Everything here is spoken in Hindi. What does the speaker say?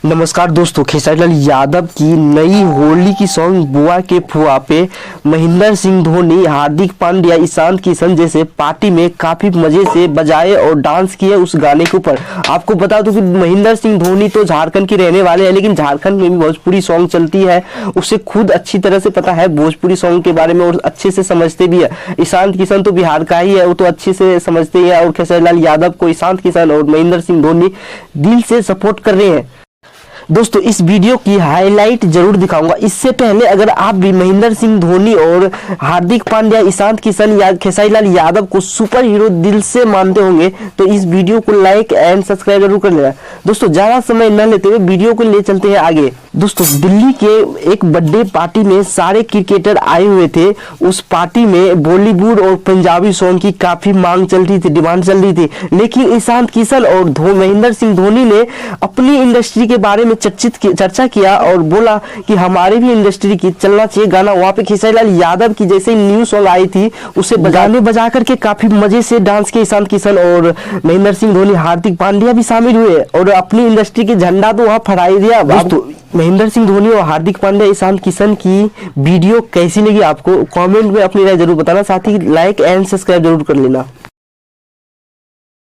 नमस्कार दोस्तों, खेसारी लाल यादव की नई होली की सॉन्ग बुआ के फुआ पे महेंद्र सिंह धोनी, हार्दिक पांड्या, ईशान किशन जैसे पार्टी में काफी मजे से बजाए और डांस किए उस गाने के ऊपर। आपको बता दूं कि महेंद्र सिंह धोनी तो झारखंड के रहने वाले हैं, लेकिन झारखंड में भी भोजपुरी सॉन्ग चलती है, उसे खुद अच्छी तरह से पता है भोजपुरी सॉन्ग के बारे में और अच्छे से समझते भी है। ईशान किशन तो बिहार का ही है, वो तो अच्छे से समझते ही है और खेसारी लाल यादव को ईशान किशन और महेंद्र सिंह धोनी दिल से सपोर्ट कर रहे हैं। दोस्तों, इस वीडियो की हाईलाइट जरूर दिखाऊंगा। इससे पहले अगर आप भी महेंद्र सिंह धोनी और हार्दिक पांड्या, ईशान किशन या खेसारी लाल यादव को सुपर हीरो दिल से मानते होंगे तो इस वीडियो को लाइक एंड सब्सक्राइब जरूर कर लेना। दोस्तों, ज्यादा समय न लेते हुए वीडियो को ले चलते हैं आगे। दोस्तों, दिल्ली के एक बर्थडे पार्टी में सारे क्रिकेटर आए हुए थे। उस पार्टी में बॉलीवुड और पंजाबी सॉन्ग की काफी मांग चल रही थी, डिमांड चल रही थी, लेकिन ईशान किशन और महेंद्र सिंह धोनी ने अपनी इंडस्ट्री के बारे में चर्चा किया और बोला कि हमारे भी इंडस्ट्री की चलना चाहिए गाना। वहां पे खेसारी लाल यादव की जैसे न्यू सॉन्ग आई थी उसे बजा करके काफी मजे से डांस किया ईशान किशन और महेंद्र सिंह धोनी, हार्दिक पांड्या भी शामिल हुए और अपनी इंडस्ट्री के झंडा तो वहां फहराई दिया। महेंद्र सिंह धोनी और हार्दिक पांड्या, ईशान किशन की वीडियो कैसी लगी आपको कमेंट में अपनी राय जरूर बताना, साथ ही लाइक एंड सब्सक्राइब जरूर कर लेना।